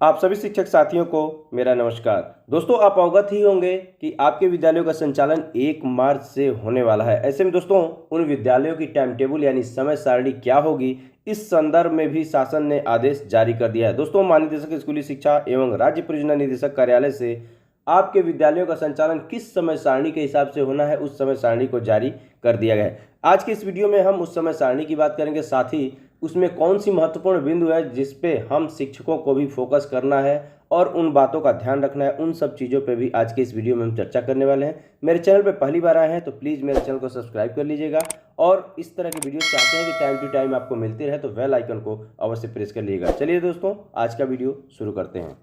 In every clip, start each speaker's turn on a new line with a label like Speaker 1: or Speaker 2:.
Speaker 1: आप सभी शिक्षक साथियों को मेरा नमस्कार। दोस्तों, आप अवगत ही होंगे कि आपके विद्यालयों का संचालन 1 मार्च से होने वाला है। ऐसे में दोस्तों, उन विद्यालयों की टाइम टेबल यानी समय सारणी क्या होगी, इस संदर्भ में भी शासन ने आदेश जारी कर दिया है। दोस्तों, महानिदेशक स्कूली शिक्षा एवं राज्य परियोजना निदेशक कार्यालय से आपके विद्यालयों का संचालन किस समय सारणी के हिसाब से होना है, उस समय सारणी को जारी कर दिया गया है। आज की इस वीडियो में हम उस समय सारणी की बात करेंगे, साथ ही उसमें कौन सी महत्वपूर्ण बिंदु है जिस पे हम शिक्षकों को भी फोकस करना है और उन बातों का ध्यान रखना है। उन सब चीज़ों पे भी आज के इस वीडियो में हम चर्चा करने वाले हैं। मेरे चैनल पे पहली बार आए हैं तो प्लीज़ मेरे चैनल को सब्सक्राइब कर लीजिएगा, और इस तरह की वीडियो चाहते हैं कि टाइम टू टाइम आपको मिलती रहे तो बेल आइकन को अवश्य प्रेस कर लीजिएगा। चलिए दोस्तों, आज का वीडियो शुरू करते हैं।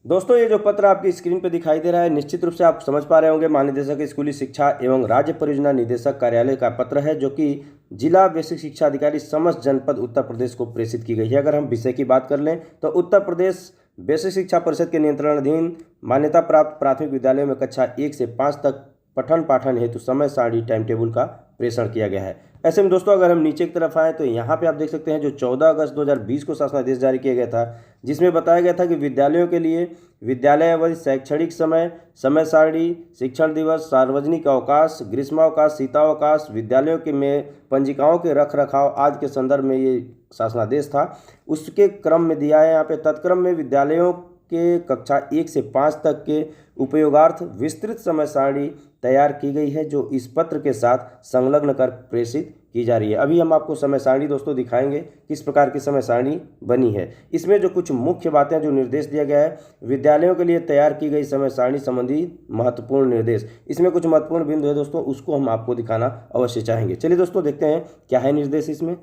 Speaker 1: दोस्तों, ये जो पत्र आपकी स्क्रीन पर दिखाई दे रहा है, निश्चित रूप से आप समझ पा रहे होंगे, महानिदेशक स्कूली शिक्षा एवं राज्य परियोजना निदेशक कार्यालय का पत्र है, जो कि जिला बेसिक शिक्षा अधिकारी समस्त जनपद उत्तर प्रदेश को प्रेषित की गई है। अगर हम विषय की बात कर लें तो उत्तर प्रदेश बेसिक शिक्षा परिषद के नियंत्रणाधीन मान्यता प्राप्त प्राथमिक विद्यालयों में कक्षा 1 से 5 तक पठन पाठन हेतु समय सारणी टाइम टेबल का प्रेषण किया गया है। ऐसे में दोस्तों, अगर हम नीचे की तरफ आए तो यहाँ पे आप देख सकते हैं जो 14 अगस्त 2020 को शासनादेश जारी किया गया था, जिसमें बताया गया था कि विद्यालयों के लिए विद्यालय अवधि, शैक्षणिक समय, समय सारणी, शिक्षण दिवस, सार्वजनिक अवकाश, ग्रीष्मावकाश, शीतावकाश, विद्यालयों के में पंजिकाओं के रख रखाव आदि के संदर्भ में ये शासनादेश था। उसके क्रम में दिया है यहाँ पे, तत्क्रम में विद्यालयों के कक्षा 1 से 5 तक के उपयोगार्थ विस्तृत समय सारणी तैयार की गई है, जो इस पत्र के साथ संलग्न कर प्रेषित की जा रही है। अभी हम आपको समय सारणी दोस्तों दिखाएंगे, किस प्रकार की समय सारणी बनी है। इसमें जो कुछ मुख्य बातें जो निर्देश दिया गया है, विद्यालयों के लिए तैयार की गई समय सारणी संबंधी महत्वपूर्ण निर्देश, इसमें कुछ महत्वपूर्ण बिंदु है दोस्तों, उसको हम आपको दिखाना अवश्य चाहेंगे। चलिए दोस्तों, देखते हैं क्या है निर्देश इसमें।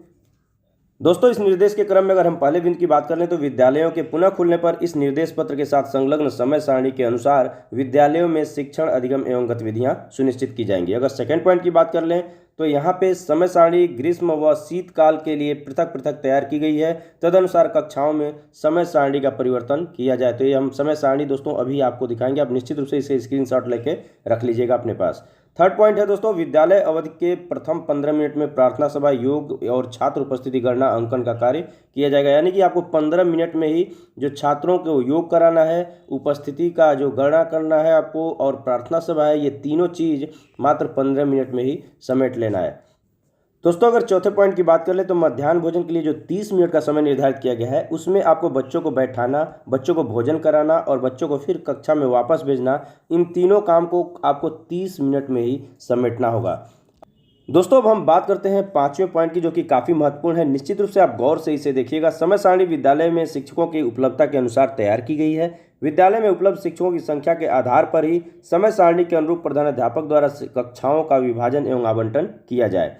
Speaker 1: दोस्तों, इस निर्देश के क्रम में अगर हम पहले बिंदु की बात कर लें तो विद्यालयों के पुनः खुलने पर इस निर्देश पत्र के साथ संलग्न समय सारणी के अनुसार विद्यालयों में शिक्षण, अधिगम एवं गतिविधियां सुनिश्चित की जाएंगी। अगर सेकंड पॉइंट की बात कर लें तो यहाँ पे समय सारणी ग्रीष्म व शीतकाल के लिए पृथक पृथक तैयार की गई है, तदनुसार कक्षाओं में समय सारणी का परिवर्तन किया जाए। तो ये हम समय सारणी दोस्तों अभी आपको दिखाएंगे, आप निश्चित रूप से इसे स्क्रीनशॉट लेके रख लीजिएगा अपने पास। थर्ड पॉइंट है दोस्तों, विद्यालय अवधि के प्रथम 15 मिनट में प्रार्थना सभा, योग और छात्र उपस्थिति गणना अंकन का कार्य किया जाएगा। यानी कि आपको 15 मिनट में ही जो छात्रों को योग कराना है, उपस्थिति का जो गणना करना है आपको, और प्रार्थना सभा है, ये तीनों चीज़ मात्र 15 मिनट में ही समेट लेना है। दोस्तों, अगर चौथे पॉइंट की बात कर ले तो मध्याह्न भोजन के लिए जो 30 मिनट का समय निर्धारित किया गया है, उसमें आपको बच्चों को बैठाना, बच्चों को भोजन कराना और बच्चों को फिर कक्षा में वापस भेजना, इन तीनों काम को आपको 30 मिनट में ही समेटना होगा। दोस्तों, अब हम बात करते हैं पांचवें पॉइंट की, जो कि काफ़ी महत्वपूर्ण है। निश्चित रूप से आप गौर से इसे देखिएगा। समय सारणी विद्यालय में शिक्षकों की उपलब्धता के अनुसार तैयार की गई है। विद्यालय में उपलब्ध शिक्षकों की संख्या के आधार पर ही समय सारणी के अनुरूप प्रधानाध्यापक द्वारा कक्षाओं का विभाजन एवं आवंटन किया जाए।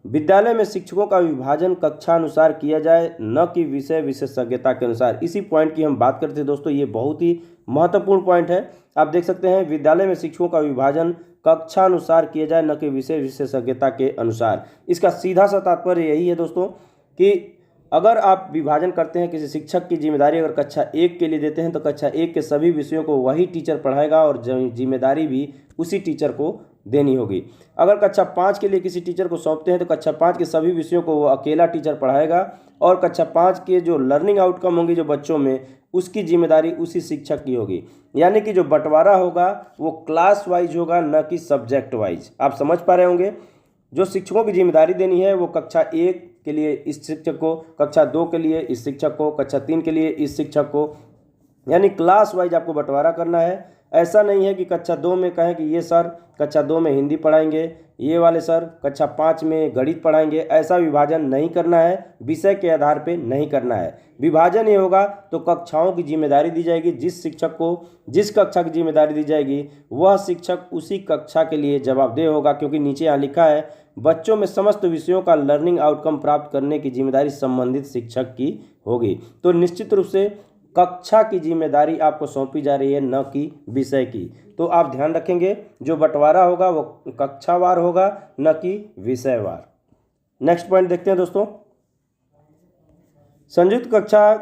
Speaker 1: विद्यालय में शिक्षकों का विभाजन कक्षा अनुसार किया जाए, न कि विषय विशेषज्ञता के अनुसार। इसी पॉइंट की हम बात करते हैं दोस्तों, ये बहुत ही महत्वपूर्ण पॉइंट है। आप देख सकते हैं, विद्यालय में शिक्षकों का विभाजन कक्षा अनुसार किया जाए, न कि विषय विशेषज्ञता के अनुसार। इसका सीधा सा तात्पर्य यही है दोस्तों कि अगर आप विभाजन करते हैं, किसी शिक्षक की जिम्मेदारी अगर कक्षा 1 के लिए देते हैं तो कक्षा 1 के सभी विषयों को वही टीचर पढ़ाएगा और जिम्मेदारी भी उसी टीचर को देनी होगी। अगर कक्षा 5 के लिए किसी टीचर को सौंपते हैं तो कक्षा 5 के सभी विषयों को वो अकेला टीचर पढ़ाएगा, और कक्षा 5 के जो लर्निंग आउटकम होंगी जो बच्चों में, उसकी जिम्मेदारी उसी शिक्षक की होगी। यानी कि जो बंटवारा होगा वो क्लास वाइज होगा, न कि सब्जेक्ट वाइज। आप समझ पा रहे होंगे, जो शिक्षकों की जिम्मेदारी देनी है वो कक्षा 1 के लिए इस शिक्षक को, कक्षा 2 के लिए इस शिक्षक को, कक्षा 3 के लिए इस शिक्षक को, यानी क्लास वाइज आपको बंटवारा करना है। ऐसा नहीं है कि कक्षा 2 में कहें कि ये सर कक्षा 2 में हिंदी पढ़ाएंगे, ये वाले सर कक्षा 5 में गणित पढ़ाएंगे। ऐसा विभाजन नहीं करना है, विषय के आधार पे नहीं करना है। विभाजन ये होगा तो कक्षाओं की जिम्मेदारी दी जाएगी, जिस शिक्षक को जिस कक्षा की जिम्मेदारी दी जाएगी वह शिक्षक उसी कक्षा के लिए जवाबदेह होगा, क्योंकि नीचे यहाँ लिखा है बच्चों में समस्त विषयों का लर्निंग आउटकम प्राप्त करने की जिम्मेदारी संबंधित शिक्षक की होगी। तो निश्चित रूप से कक्षा की जिम्मेदारी आपको सौंपी जा रही है, न कि विषय की। तो आप ध्यान रखेंगे, जो बंटवारा होगा वो कक्षावार होगा, न कि विषयवार। नेक्स्ट पॉइंट देखते हैं दोस्तों, संयुक्त कक्षा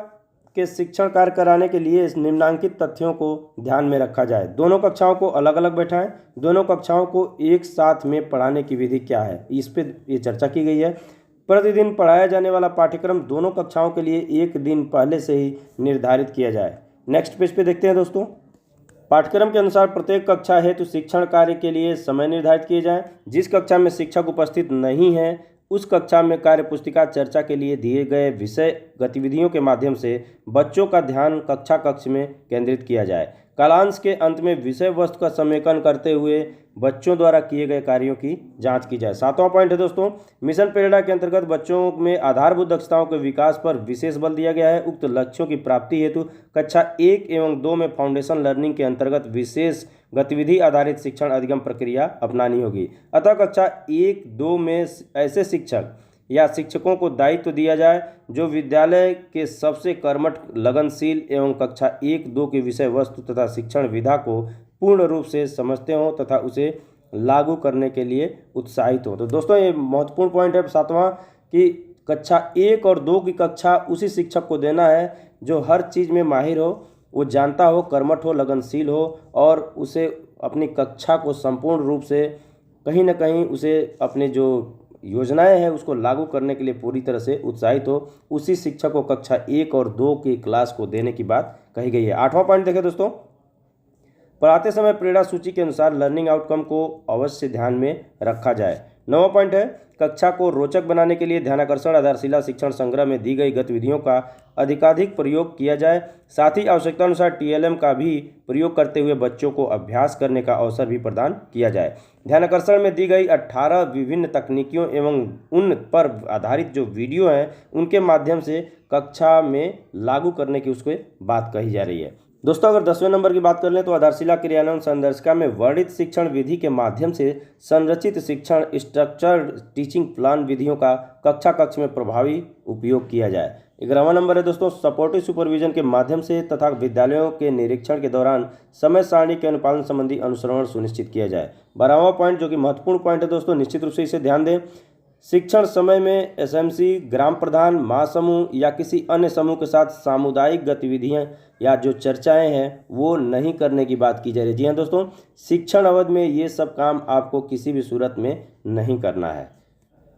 Speaker 1: के शिक्षण कार्य कराने के लिए इस निम्नांकित तथ्यों को ध्यान में रखा जाए। दोनों कक्षाओं को अलग अलग बैठाएं। दोनों कक्षाओं को एक साथ में पढ़ाने की विधि क्या है, इस पे ये चर्चा की गई है। प्रतिदिन पढ़ाया जाने वाला पाठ्यक्रम दोनों कक्षाओं के लिए एक दिन पहले से ही निर्धारित किया जाए। नेक्स्ट पेज पे देखते हैं दोस्तों। पाठ्यक्रम के अनुसार प्रत्येक कक्षा हेतु शिक्षण कार्य के लिए समय निर्धारित किए जाएं। जिस कक्षा में शिक्षक उपस्थित नहीं है उस कक्षा में कार्य पुस्तिका चर्चा के लिए दिए गए विषय गतिविधियों के माध्यम से बच्चों का ध्यान कक्षा कक्ष में केंद्रित किया जाए। कालांश के अंत में विषय वस्तु का समेकन करते हुए बच्चों द्वारा किए गए कार्यों की जांच की जाए। 7वां पॉइंट है दोस्तों, मिशन प्रेरणा के अंतर्गत बच्चों में आधारभूत दक्षताओं के विकास पर विशेष बल दिया गया है। उक्त लक्ष्यों की प्राप्ति हेतु कक्षा 1 एवं 2 में फाउंडेशन लर्निंग के अंतर्गत विशेष गतिविधि आधारित शिक्षण अधिगम प्रक्रिया अपनानी होगी। अतः कक्षा 1-2 में ऐसे शिक्षक या शिक्षकों को दायित्व दिया जाए जो विद्यालय के सबसे कर्मठ, लगनशील एवं कक्षा 1-2 की विषय वस्तु तथा शिक्षण विधा को पूर्ण रूप से समझते हों तथा उसे लागू करने के लिए उत्साहित हों। तो दोस्तों ये महत्वपूर्ण पॉइंट है 7वां कि कक्षा 1 और 2 की कक्षा उसी शिक्षक को देना है जो हर चीज़ में माहिर हो, वो जानता हो, कर्मठ हो, लगनशील हो और उसे अपनी कक्षा को संपूर्ण रूप से कहीं ना कहीं उसे अपने जो योजनाएं हैं उसको लागू करने के लिए पूरी तरह से उत्साहित हो। उसी शिक्षक को कक्षा 1 और 2 की क्लास को देने की बात कही गई है। 8वां पॉइंट देखें दोस्तों, पढ़ाते समय प्रेरणा सूची के अनुसार लर्निंग आउटकम को अवश्य ध्यान में रखा जाए। 9वां पॉइंट है, कक्षा को रोचक बनाने के लिए ध्यानाकर्षण आधारशिला शिक्षण संग्रह में दी गई गतिविधियों का अधिकाधिक प्रयोग किया जाए। साथ ही आवश्यकता अनुसार टीएलएम का भी प्रयोग करते हुए बच्चों को अभ्यास करने का अवसर भी प्रदान किया जाए। ध्यानाकर्षण में दी गई 18 विभिन्न तकनीकियों एवं उन पर आधारित जो वीडियो हैं उनके माध्यम से कक्षा में लागू करने की उसको बात कही जा रही है। दोस्तों अगर 10वें नंबर की बात कर लें तो आधारशिला क्रियान्वयन संदर्शिका में वर्णित शिक्षण विधि के माध्यम से संरचित शिक्षण स्ट्रक्चर्ड टीचिंग प्लान विधियों का कक्षा कक्ष में प्रभावी उपयोग किया जाए। 11वां नंबर है दोस्तों, सपोर्टिव सुपरविजन के माध्यम से तथा विद्यालयों के निरीक्षण के दौरान समय सारणी के अनुपालन संबंधी अनुश्रवण सुनिश्चित किया जाए। 12वां पॉइंट जो कि महत्वपूर्ण पॉइंट है दोस्तों, निश्चित रूप से इसे ध्यान दें, शिक्षण समय में एसएमसी, ग्राम प्रधान, महासमूह या किसी अन्य समूह के साथ सामुदायिक गतिविधियां या जो चर्चाएं हैं वो नहीं करने की बात की जा रही है। जी हाँ दोस्तों, शिक्षण अवधि में ये सब काम आपको किसी भी सूरत में नहीं करना है।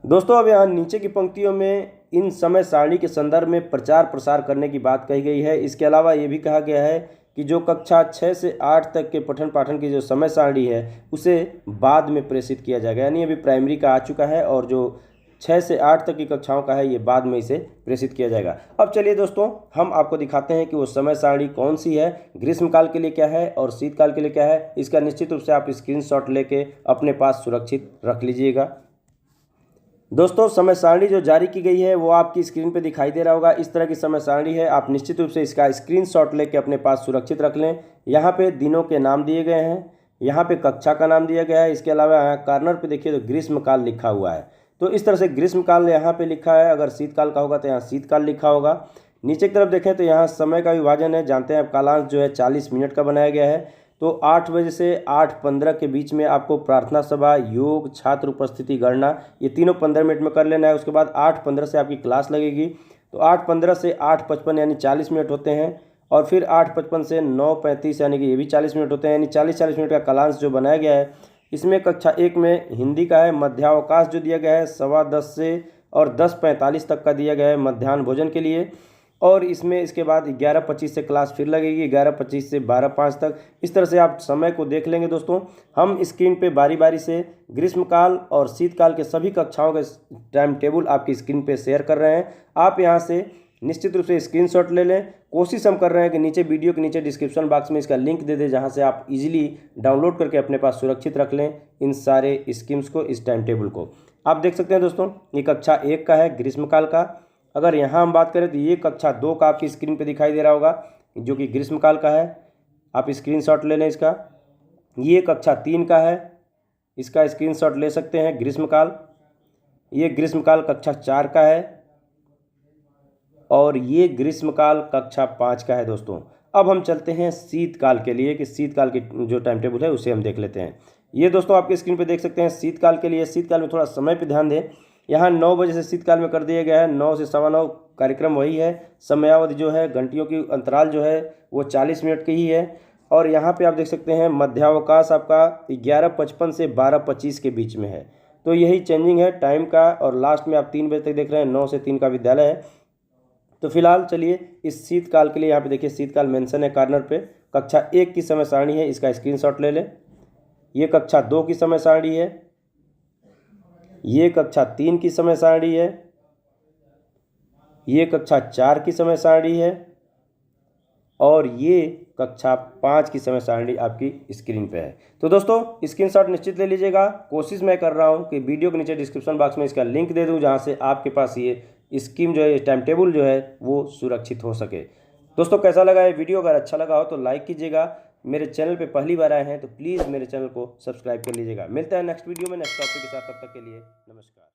Speaker 1: दोस्तों अब यहाँ नीचे की पंक्तियों में इन समय सारणी के संदर्भ में प्रचार प्रसार करने की बात कही गई है। इसके अलावा ये भी कहा गया है कि जो कक्षा 6 से 8 तक के पठन पाठन की जो समय सारणी है उसे बाद में प्रेषित किया जाएगा। यानी अभी प्राइमरी का आ चुका है और जो 6 से 8 तक की कक्षाओं का है ये बाद में इसे प्रेषित किया जाएगा। अब चलिए दोस्तों हम आपको दिखाते हैं कि वो समय सारणी कौन सी है, ग्रीष्मकाल के लिए क्या है और शीतकाल के लिए क्या है। इसका निश्चित रूप से आप स्क्रीनशॉट लेके अपने पास सुरक्षित रख लीजिएगा। दोस्तों समय सारणी जो जारी की गई है वो आपकी स्क्रीन पे दिखाई दे रहा होगा। इस तरह की समय सारणी है, आप निश्चित रूप से इसका स्क्रीनशॉट लेके अपने पास सुरक्षित रख लें। यहाँ पे दिनों के नाम दिए गए हैं, यहाँ पे कक्षा का नाम दिया गया है। इसके अलावा यहाँ कार्नर पे देखिए तो ग्रीष्मकाल लिखा हुआ है। तो इस तरह से ग्रीष्मकाल यहाँ पे लिखा है, अगर शीतकाल का होगा तो यहाँ शीतकाल लिखा होगा। नीचे की तरफ देखें तो यहाँ समय का विभाजन है, जानते हैं आप कालांश जो है 40 मिनट का बनाया गया है। तो 8 बजे से 8:15 के बीच में आपको प्रार्थना सभा, योग, छात्र उपस्थिति गणना ये तीनों 15 मिनट में कर लेना है। उसके बाद 8:15 से आपकी क्लास लगेगी। तो 8:15 से 8:55 यानी 40 मिनट होते हैं और फिर 8:55 से 9:35 यानी कि ये भी 40 मिनट होते हैं। यानी 40-40 मिनट का कालांश जो बनाया गया है इसमें कक्षा 1 में हिंदी का है, मध्यावकाश जो दिया गया है 10:15 से और 10:45 तक का दिया गया है मध्याह्न भोजन के लिए। और इसमें इसके बाद 11:25 से क्लास फिर लगेगी, 11:25 से 12:05 तक। इस तरह से आप समय को देख लेंगे दोस्तों। हम स्क्रीन पे बारी बारी से ग्रीष्मकाल और शीतकाल के सभी कक्षाओं के टाइम टेबल आपकी स्क्रीन पे शेयर कर रहे हैं। आप यहाँ से निश्चित रूप से स्क्रीनशॉट ले लें। कोशिश हम कर रहे हैं कि नीचे वीडियो के नीचे डिस्क्रिप्शन बॉक्स में इसका लिंक दे दें जहाँ से आप इजीली डाउनलोड करके अपने पास सुरक्षित रख लें इन सारे स्कीम्स को, इस टाइम टेबल को। आप देख सकते हैं दोस्तों ये कक्षा 1 का है ग्रीष्मकाल का। अगर यहाँ हम बात करें तो ये कक्षा 2 का आपकी स्क्रीन पे दिखाई दे रहा होगा जो कि ग्रीष्मकाल का है। आप स्क्रीनशॉट ले लें इसका। ये कक्षा 3 का है, इसका स्क्रीनशॉट ले सकते हैं ग्रीष्मकाल। ये ग्रीष्मकाल कक्षा 4 का है और ये ग्रीष्मकाल कक्षा 5 का है दोस्तों। अब हम चलते हैं शीतकाल के लिए कि शीतकाल की जो टाइम टेबल है उसे हम देख लेते हैं। ये दोस्तों आपके स्क्रीन पे देख सकते हैं शीतकाल के लिए। शीतकाल में थोड़ा समय पे ध्यान दें। यहाँ 9 बजे से शीतकाल में कर दिया गया है, 9 से 9:15 कार्यक्रम वही है। समयावधि जो है घंटियों की अंतराल जो है वो 40 मिनट की ही है। और यहाँ पे आप देख सकते हैं मध्यावकाश आपका 11:55 से 12:25 के बीच में है। तो यही चेंजिंग है टाइम का। और लास्ट में आप 3 बजे तक देख रहे हैं, 9 से 3 का विद्यालय है। तो फिलहाल चलिए इस शीतकाल के लिए यहाँ पे देखिए शीतकाल मेंशन है कॉर्नर पे। कक्षा 1 की समय सारणी है, इसका स्क्रीनशॉट ले लें। ये कक्षा 2 की समय सारणी है, ये कक्षा 3 की समय सारणी है, ये कक्षा 4 की समय सारणी है और ये कक्षा 5 की समय सारणी आपकी स्क्रीन पे है। तो दोस्तों स्क्रीनशॉट निश्चित ले लीजिएगा। कोशिश मैं कर रहा हूँ कि वीडियो के नीचे डिस्क्रिप्शन बॉक्स में इसका लिंक दे दूँ, जहाँ से आपके पास ये स्कीम जो है, टाइम टेबल जो है वो सुरक्षित हो सके। दोस्तों कैसा लगा ये वीडियो? अगर अच्छा लगा हो तो लाइक कीजिएगा। मेरे चैनल पे पहली बार आए हैं तो प्लीज़ मेरे चैनल को सब्सक्राइब कर लीजिएगा। मिलते हैं नेक्स्ट वीडियो में नेक्स्ट टॉपिक के साथ। तब तक के लिए नमस्कार।